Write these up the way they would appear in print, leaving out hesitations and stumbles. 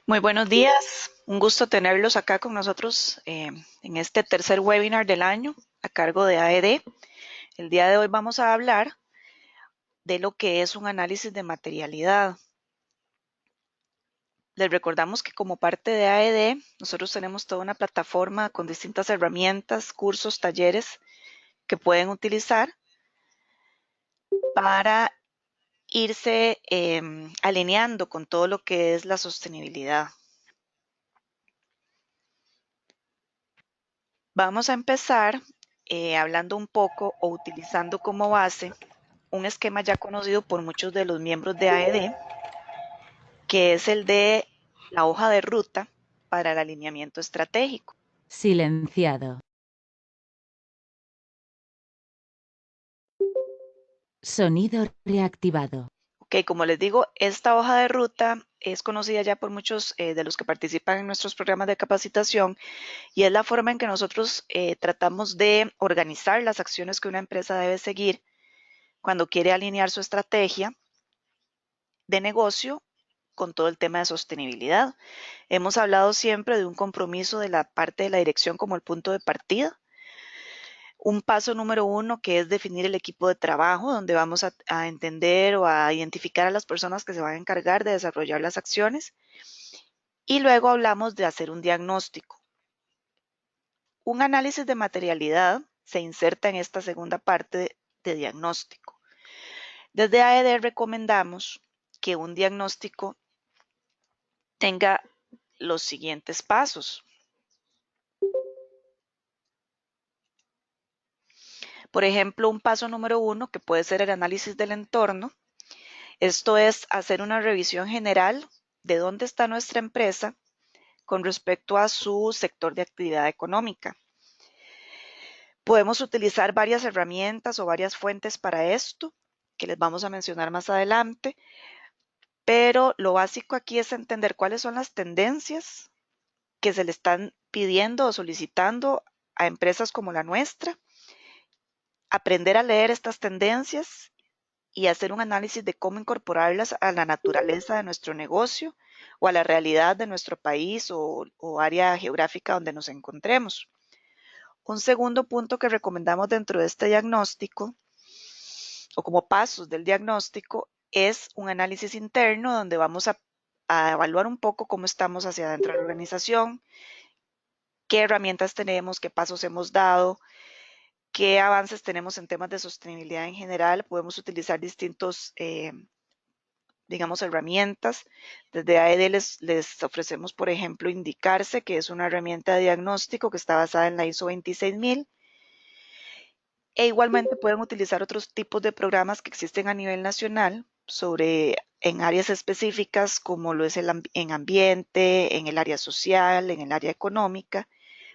Muy buenos días, un gusto tenerlos acá con nosotros en este tercer webinar del año a cargo de AED. El día de hoy vamos a hablar de lo que es un análisis de materialidad. Les recordamos que como parte de AED nosotros tenemos toda una plataforma con distintas herramientas, cursos, talleres que pueden utilizar para irse alineando con todo lo que es la sostenibilidad. Vamos a empezar hablando un poco o utilizando como base un esquema ya conocido por muchos de los miembros de AED, que es el de la hoja de ruta para el alineamiento estratégico. Silenciado. Sonido reactivado. Ok, como les digo, esta hoja de ruta es conocida ya por muchos de los que participan en nuestros programas de capacitación y es la forma en que nosotros tratamos de organizar las acciones que una empresa debe seguir cuando quiere alinear su estrategia de negocio con todo el tema de sostenibilidad. Hemos hablado siempre de un compromiso de la parte de la dirección como el punto de partida. Un paso número uno que es definir el equipo de trabajo, donde vamos a entender o a identificar a las personas que se van a encargar de desarrollar las acciones. Y luego hablamos de hacer un diagnóstico. Un análisis de materialidad se inserta en esta segunda parte de diagnóstico. Desde AED recomendamos que un diagnóstico tenga los siguientes pasos. Por ejemplo, un paso número uno, que puede ser el análisis del entorno. Esto es hacer una revisión general de dónde está nuestra empresa con respecto a su sector de actividad económica. Podemos utilizar varias herramientas o varias fuentes para esto, que les vamos a mencionar más adelante, pero lo básico aquí es entender cuáles son las tendencias que se le están pidiendo o solicitando a empresas como la nuestra, aprender a leer estas tendencias y hacer un análisis de cómo incorporarlas a la naturaleza de nuestro negocio o a la realidad de nuestro país o área geográfica donde nos encontremos. Un segundo punto que recomendamos dentro de este diagnóstico o como pasos del diagnóstico es un análisis interno donde vamos a evaluar un poco cómo estamos hacia adentro de la organización, qué herramientas tenemos, qué pasos hemos dado, qué avances tenemos en temas de sostenibilidad en general. Podemos utilizar distintos digamos, herramientas. Desde AED les ofrecemos, por ejemplo, Indicarse, que es una herramienta de diagnóstico que está basada en la ISO 26000. E igualmente pueden utilizar otros tipos de programas que existen a nivel nacional sobre en áreas específicas como lo es en ambiente, en el área social, en el área económica.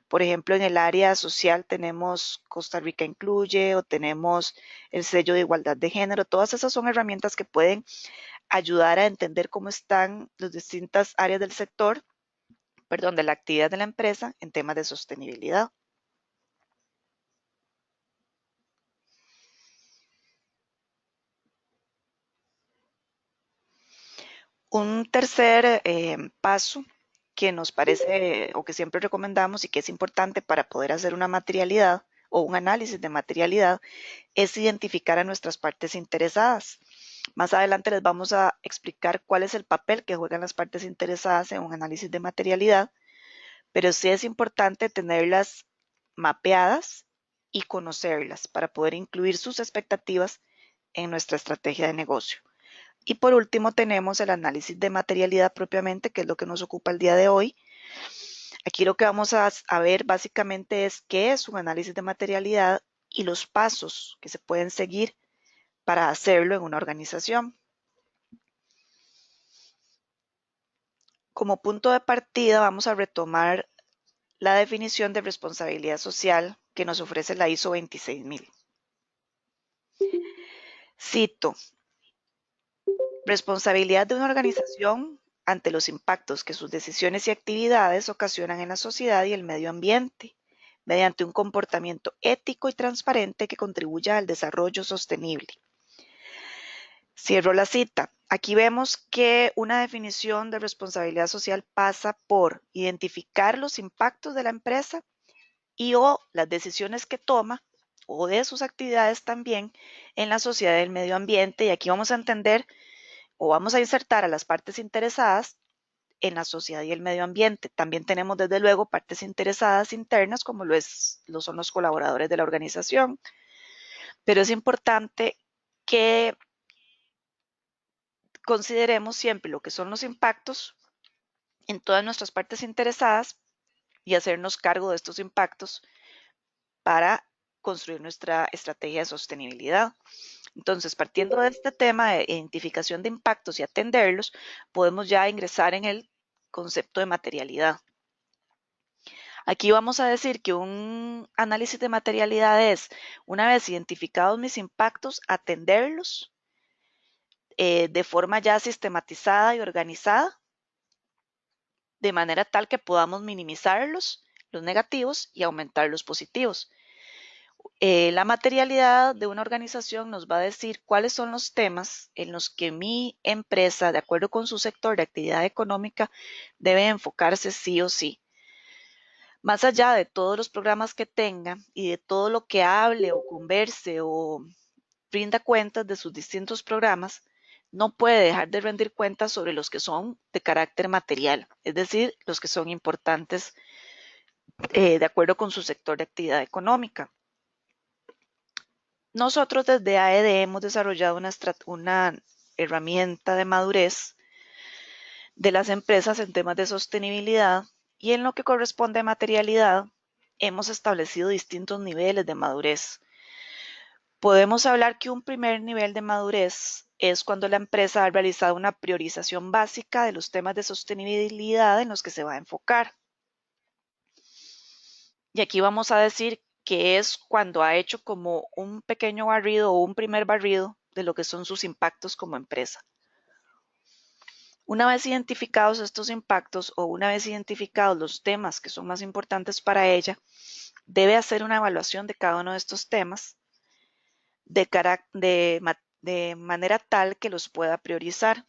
Por ejemplo, en el área social tenemos Costa Rica Incluye o tenemos el sello de igualdad de género. Todas esas son herramientas que pueden ayudar a entender cómo están las distintas áreas del sector, perdón, de la actividad de la empresa en temas de sostenibilidad. Un tercer paso que nos parece o que siempre recomendamos y que es importante para poder hacer una materialidad o un análisis de materialidad es identificar a nuestras partes interesadas. Más adelante les vamos a explicar cuál es el papel que juegan las partes interesadas en un análisis de materialidad, pero sí es importante tenerlas mapeadas y conocerlas para poder incluir sus expectativas en nuestra estrategia de negocio. Y por último tenemos el análisis de materialidad propiamente, que es lo que nos ocupa el día de hoy. Aquí lo que vamos a ver básicamente es qué es un análisis de materialidad y los pasos que se pueden seguir para hacerlo en una organización. Como punto de partida vamos a retomar la definición de responsabilidad social que nos ofrece la ISO 26000. Cito, responsabilidad de una organización ante los impactos que sus decisiones y actividades ocasionan en la sociedad y el medio ambiente, mediante un comportamiento ético y transparente que contribuya al desarrollo sostenible. Cierro la cita. Aquí vemos que una definición de responsabilidad social pasa por identificar los impactos de la empresa y o las decisiones que toma o de sus actividades también en la sociedad y el medio ambiente. Y aquí vamos a entender o vamos a insertar a las partes interesadas en la sociedad y el medio ambiente. También tenemos desde luego partes interesadas internas como lo son los colaboradores de la organización, pero es importante que consideremos siempre lo que son los impactos en todas nuestras partes interesadas y hacernos cargo de estos impactos para construir nuestra estrategia de sostenibilidad. Entonces, partiendo de este tema de identificación de impactos y atenderlos, podemos ya ingresar en el concepto de materialidad. Aquí vamos a decir que un análisis de materialidad es, una vez identificados mis impactos, atenderlos de forma ya sistematizada y organizada, de manera tal que podamos minimizarlos, los negativos, y aumentar los positivos. La materialidad de una organización nos va a decir cuáles son los temas en los que mi empresa, de acuerdo con su sector de actividad económica, debe enfocarse sí o sí. Más allá de todos los programas que tenga y de todo lo que hable o converse o rinda cuentas de sus distintos programas, no puede dejar de rendir cuentas sobre los que son de carácter material, es decir, los que son importantes de acuerdo con su sector de actividad económica. Nosotros desde AED hemos desarrollado una herramienta de madurez de las empresas en temas de sostenibilidad y en lo que corresponde a materialidad hemos establecido distintos niveles de madurez. Podemos hablar que un primer nivel de madurez es cuando la empresa ha realizado una priorización básica de los temas de sostenibilidad en los que se va a enfocar. Y aquí vamos a decir que es cuando ha hecho como un pequeño barrido o un primer barrido de lo que son sus impactos como empresa. Una vez identificados estos impactos o una vez identificados los temas que son más importantes para ella, debe hacer una evaluación de cada uno de estos temas de manera tal que los pueda priorizar.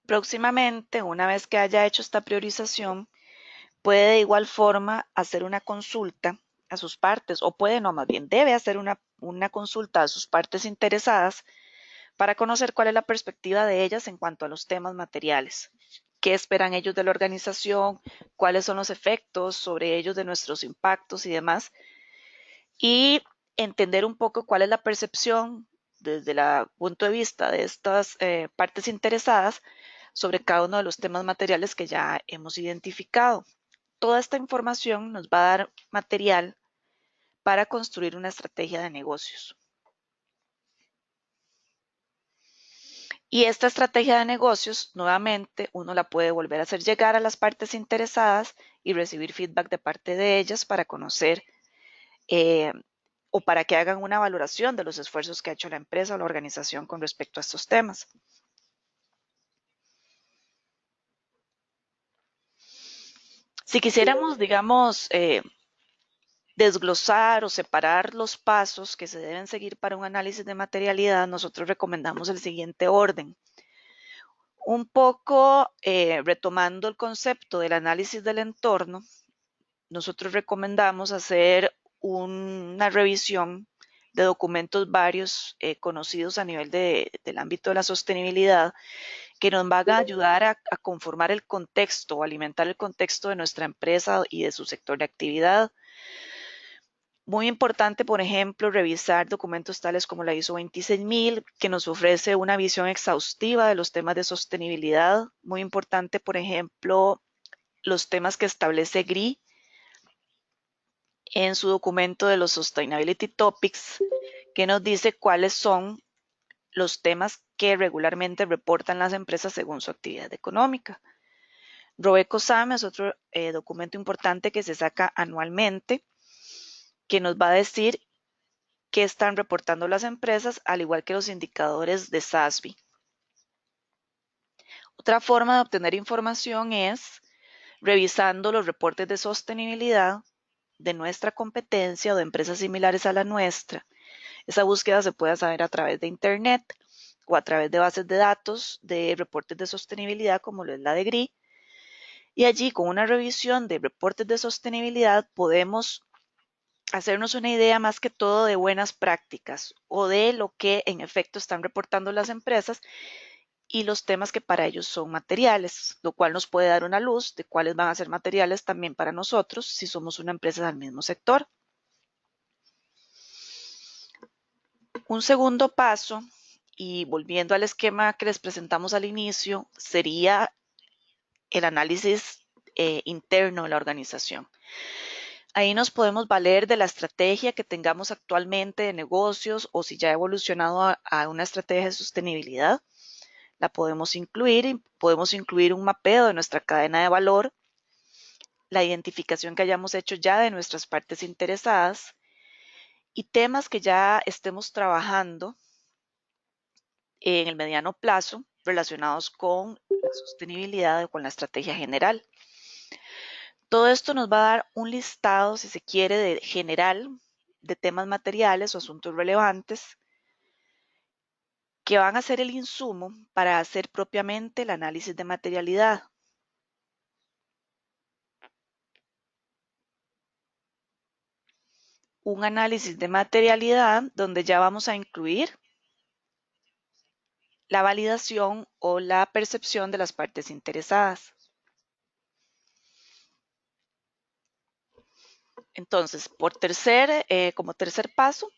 Próximamente, una vez que haya hecho esta priorización, puede de igual forma hacer una consulta a sus partes, o puede no, más bien debe hacer una consulta a sus partes interesadas para conocer cuál es la perspectiva de ellas en cuanto a los temas materiales. ¿Qué esperan ellos de la organización? ¿Cuáles son los efectos sobre ellos de nuestros impactos y demás? Y entender un poco cuál es la percepción desde el punto de vista de estas partes interesadas sobre cada uno de los temas materiales que ya hemos identificado. Toda esta información nos va a dar material para construir una estrategia de negocios. Y esta estrategia de negocios, nuevamente, uno la puede volver a hacer llegar a las partes interesadas y recibir feedback de parte de ellas para conocer eh, o para que hagan una valoración de los esfuerzos que ha hecho la empresa o la organización con respecto a estos temas. Si quisiéramos, digamos, desglosar o separar los pasos que se deben seguir para un análisis de materialidad, nosotros recomendamos el siguiente orden. Un poco retomando el concepto del análisis del entorno, nosotros recomendamos hacer una revisión de documentos varios conocidos a nivel del ámbito de la sostenibilidad que nos van a ayudar a conformar el contexto o alimentar el contexto de nuestra empresa y de su sector de actividad. Muy importante, por ejemplo, revisar documentos tales como la ISO 26000, que nos ofrece una visión exhaustiva de los temas de sostenibilidad. Muy importante, por ejemplo, los temas que establece GRI en su documento de los Sustainability Topics, que nos dice cuáles son los temas que regularmente reportan las empresas según su actividad económica. RobecoSAM es otro documento importante que se saca anualmente, que nos va a decir qué están reportando las empresas, al igual que los indicadores de SASB. Otra forma de obtener información es revisando los reportes de sostenibilidad de nuestra competencia o de empresas similares a la nuestra. Esa búsqueda se puede hacer a través de Internet o a través de bases de datos de reportes de sostenibilidad como lo es la de GRI. Y allí con una revisión de reportes de sostenibilidad podemos hacernos una idea más que todo de buenas prácticas o de lo que en efecto están reportando las empresas y los temas que para ellos son materiales, lo cual nos puede dar una luz de cuáles van a ser materiales también para nosotros si somos una empresa del mismo sector. Un segundo paso, y volviendo al esquema que les presentamos al inicio, sería el análisis interno de la organización. Ahí nos podemos valer de la estrategia que tengamos actualmente de negocios o si ya ha evolucionado a una estrategia de sostenibilidad. La podemos incluir y podemos incluir un mapeo de nuestra cadena de valor, la identificación que hayamos hecho ya de nuestras partes interesadas y temas que ya estemos trabajando en el mediano plazo relacionados con la sostenibilidad o con la estrategia general. Todo esto nos va a dar un listado, si se quiere, de general de temas materiales o asuntos relevantes que van a ser el insumo para hacer propiamente el análisis de materialidad. Un análisis de materialidad donde ya vamos a incluir la validación o la percepción de las partes interesadas. Entonces, como tercer paso,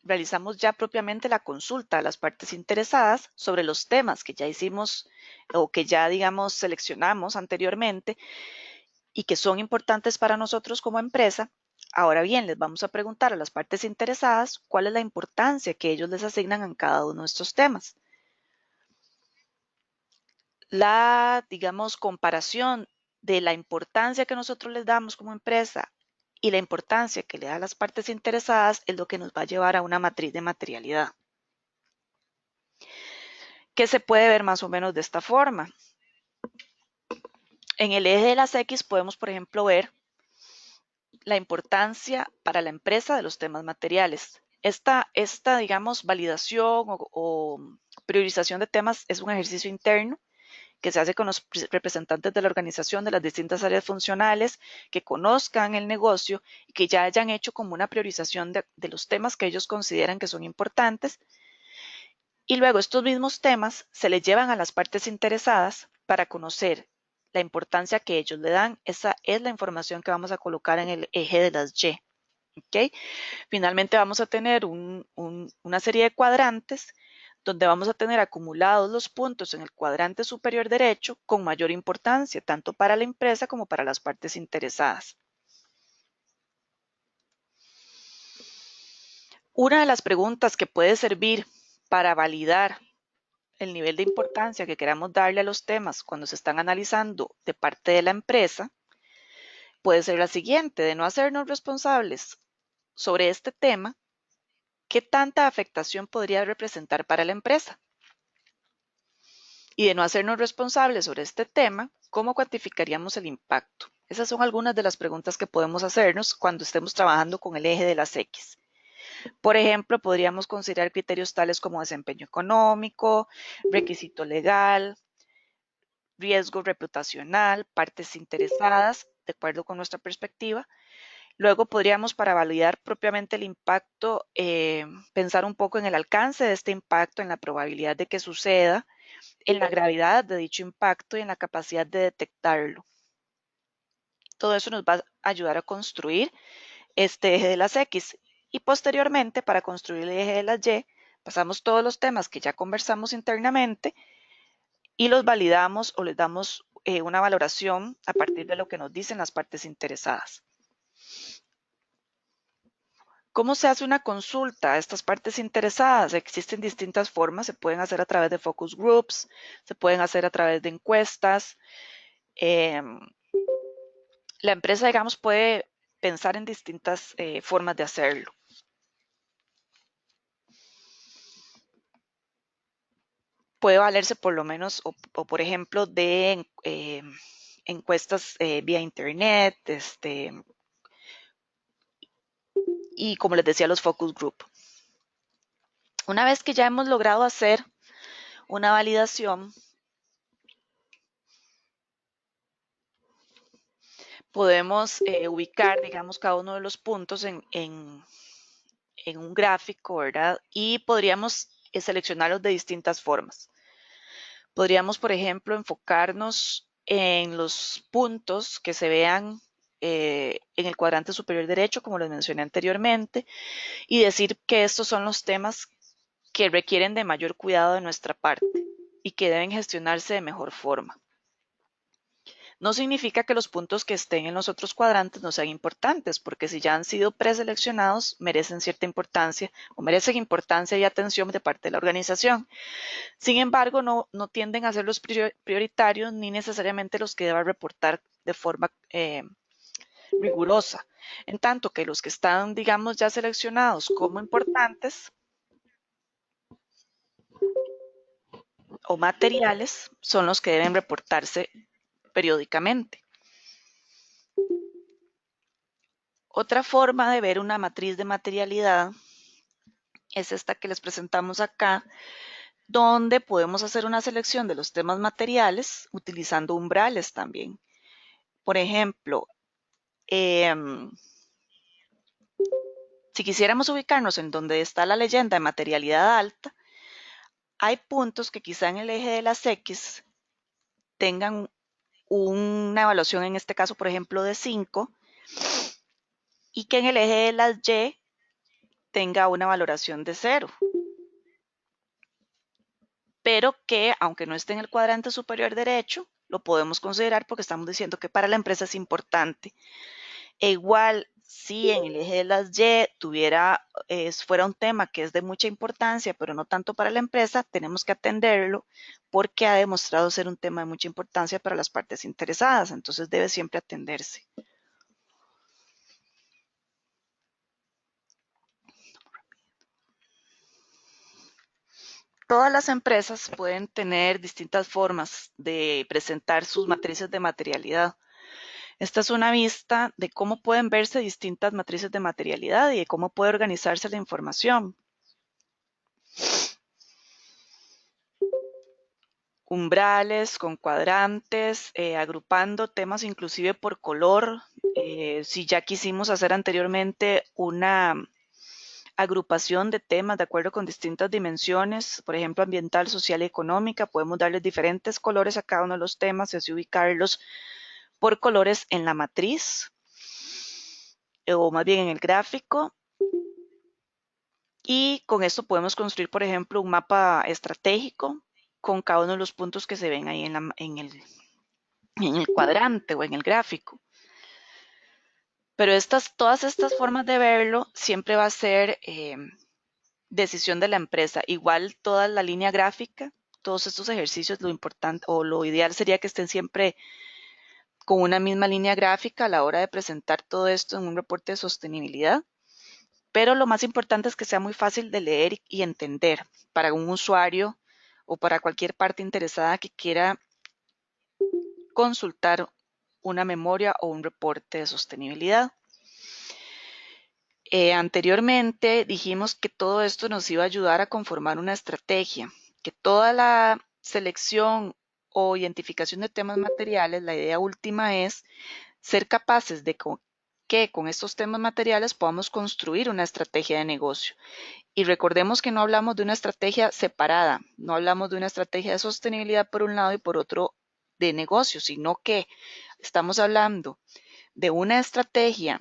realizamos ya propiamente la consulta a las partes interesadas sobre los temas que ya hicimos o que ya, digamos, seleccionamos anteriormente y que son importantes para nosotros como empresa. Ahora bien, les vamos a preguntar a las partes interesadas cuál es la importancia que ellos les asignan en cada uno de estos temas. La, digamos, comparación de la importancia que nosotros les damos como empresa y la importancia que le da a las partes interesadas es lo que nos va a llevar a una matriz de materialidad, que se puede ver más o menos de esta forma. En el eje de las X podemos, por ejemplo, ver la importancia para la empresa de los temas materiales. Esta digamos, validación o priorización de temas es un ejercicio interno que se hace con los representantes de la organización de las distintas áreas funcionales, que conozcan el negocio y que ya hayan hecho como una priorización de los temas que ellos consideran que son importantes. Y luego estos mismos temas se les llevan a las partes interesadas para conocer la importancia que ellos le dan. Esa es la información que vamos a colocar en el eje de las Y. ¿Okay? Finalmente vamos a tener una serie de cuadrantes donde vamos a tener acumulados los puntos en el cuadrante superior derecho con mayor importancia, tanto para la empresa como para las partes interesadas. Una de las preguntas que puede servir para validar el nivel de importancia que queramos darle a los temas cuando se están analizando de parte de la empresa puede ser la siguiente: de no hacernos responsables sobre este tema, ¿qué tanta afectación podría representar para la empresa? Y de no hacernos responsables sobre este tema, ¿cómo cuantificaríamos el impacto? Esas son algunas de las preguntas que podemos hacernos cuando estemos trabajando con el eje de las X. Por ejemplo, podríamos considerar criterios tales como desempeño económico, requisito legal, riesgo reputacional, partes interesadas, de acuerdo con nuestra perspectiva. Luego podríamos, para validar propiamente el impacto, pensar un poco en el alcance de este impacto, en la probabilidad de que suceda, en la gravedad de dicho impacto y en la capacidad de detectarlo. Todo eso nos va a ayudar a construir este eje de las X. Y posteriormente, para construir el eje de las Y, pasamos todos los temas que ya conversamos internamente y los validamos o les damos una valoración a partir de lo que nos dicen las partes interesadas. ¿Cómo se hace una consulta a estas partes interesadas? Existen distintas formas, se pueden hacer a través de focus groups, se pueden hacer a través de encuestas. La empresa, digamos, puede pensar en distintas formas de hacerlo. Puede valerse por lo menos, o por ejemplo, de encuestas vía internet, y, como les decía, los focus group. Una vez que ya hemos logrado hacer una validación, podemos ubicar, digamos, cada uno de los puntos en un gráfico, ¿verdad? Y podríamos seleccionarlos de distintas formas. Podríamos, por ejemplo, enfocarnos en los puntos que se vean en el cuadrante superior derecho, como les mencioné anteriormente, y decir que estos son los temas que requieren de mayor cuidado de nuestra parte y que deben gestionarse de mejor forma. No significa que los puntos que estén en los otros cuadrantes no sean importantes, porque si ya han sido preseleccionados, merecen cierta importancia o merecen importancia y atención de parte de la organización. Sin embargo, no tienden a ser los prioritarios ni necesariamente los que deba reportar de forma rigurosa. En tanto que los que están, digamos, ya seleccionados como importantes o materiales son los que deben reportarse periódicamente. Otra forma de ver una matriz de materialidad es esta que les presentamos acá, donde podemos hacer una selección de los temas materiales utilizando umbrales también. Por ejemplo, si quisiéramos ubicarnos en donde está la leyenda de materialidad alta, hay puntos que quizá en el eje de las X tengan una evaluación, en este caso, por ejemplo, de 5, y que en el eje de las Y tenga una valoración de 0. Pero que, aunque no esté en el cuadrante superior derecho, lo podemos considerar porque estamos diciendo que para la empresa es importante. E igual, si en el eje de las Y fuera un tema que es de mucha importancia, pero no tanto para la empresa, tenemos que atenderlo porque ha demostrado ser un tema de mucha importancia para las partes interesadas, entonces debe siempre atenderse. Todas las empresas pueden tener distintas formas de presentar sus matrices de materialidad. Esta es una vista de cómo pueden verse distintas matrices de materialidad y de cómo puede organizarse la información. Umbrales con cuadrantes, agrupando temas inclusive por color. Si ya quisimos hacer anteriormente una agrupación de temas de acuerdo con distintas dimensiones, por ejemplo, ambiental, social y económica, podemos darles diferentes colores a cada uno de los temas y así ubicarlos por colores en la matriz o más bien en el gráfico. Y con esto podemos construir, por ejemplo, un mapa estratégico con cada uno de los puntos que se ven ahí en el cuadrante o en el gráfico. Pero todas estas formas de verlo siempre va a ser decisión de la empresa. Igual toda la línea gráfica, todos estos ejercicios, lo importante o lo ideal sería que estén siempre con una misma línea gráfica a la hora de presentar todo esto en un reporte de sostenibilidad. Pero lo más importante es que sea muy fácil de leer y entender para un usuario o para cualquier parte interesada que quiera consultar una memoria o un reporte de sostenibilidad. Anteriormente dijimos que todo esto nos iba a ayudar a conformar una estrategia, que toda la selección o identificación de temas materiales, la idea última es ser capaces de que con estos temas materiales podamos construir una estrategia de negocio. Y recordemos que no hablamos de una estrategia separada, no hablamos de una estrategia de sostenibilidad por un lado y por otro de negocio, sino que estamos hablando de una estrategia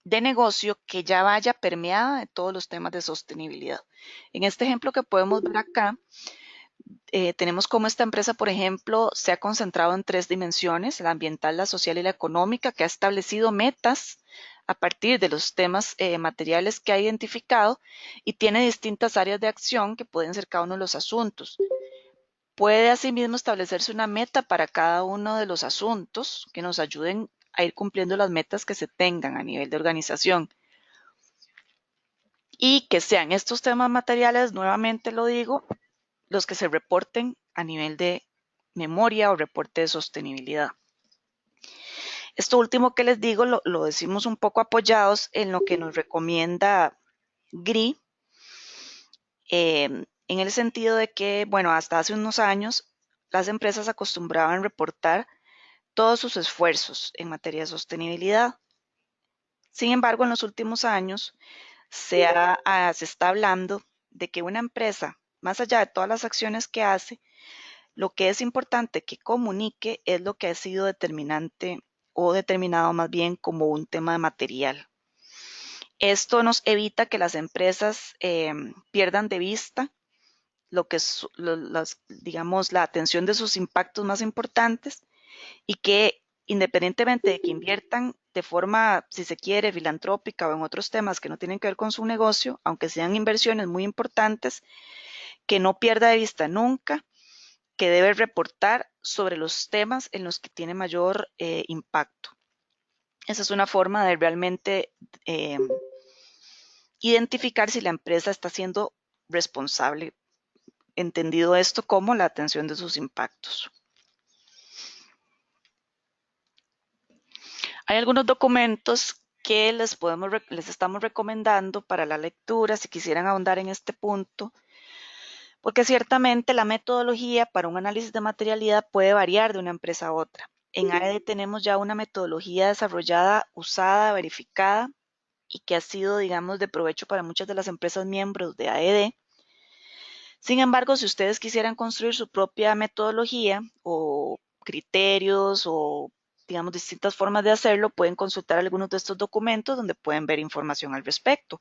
de negocio que ya vaya permeada de todos los temas de sostenibilidad. En este ejemplo que podemos ver acá, tenemos cómo esta empresa, por ejemplo, se ha concentrado en 3 dimensiones, la ambiental, la social y la económica, que ha establecido metas a partir de los temas materiales que ha identificado y tiene distintas áreas de acción que pueden ser cada uno de los asuntos. Puede asimismo establecerse una meta para cada uno de los asuntos que nos ayuden a ir cumpliendo las metas que se tengan a nivel de organización. Y que sean estos temas materiales, nuevamente lo digo, los que se reporten a nivel de memoria o reporte de sostenibilidad. Esto último que les digo lo decimos un poco apoyados en lo que nos recomienda GRI, en el sentido de que, bueno, hasta hace unos años las empresas acostumbraban reportar todos sus esfuerzos en materia de sostenibilidad. Sin embargo, en los últimos años se está hablando de que una empresa, más allá de todas las acciones que hace, lo que es importante que comunique es lo que ha sido determinante o determinado más bien como un tema de material. Esto nos evita que las empresas pierdan de vista lo que es, digamos, la atención de sus impactos más importantes y que independientemente de que inviertan de forma, si se quiere, filantrópica o en otros temas que no tienen que ver con su negocio, aunque sean inversiones muy importantes, que no pierda de vista nunca que debe reportar sobre los temas en los que tiene mayor impacto. Esa es una forma de realmente eh, identificar si la empresa está siendo responsable, entendido esto como la atención de sus impactos. Hay algunos documentos que les estamos recomendando para la lectura si quisieran ahondar en este punto, porque ciertamente la metodología para un análisis de materialidad puede variar de una empresa a otra. En AED tenemos ya una metodología desarrollada, usada, verificada y que ha sido, digamos, de provecho para muchas de las empresas miembros de AED. Sin embargo, si ustedes quisieran construir su propia metodología o criterios o, digamos, distintas formas de hacerlo, pueden consultar algunos de estos documentos donde pueden ver información al respecto.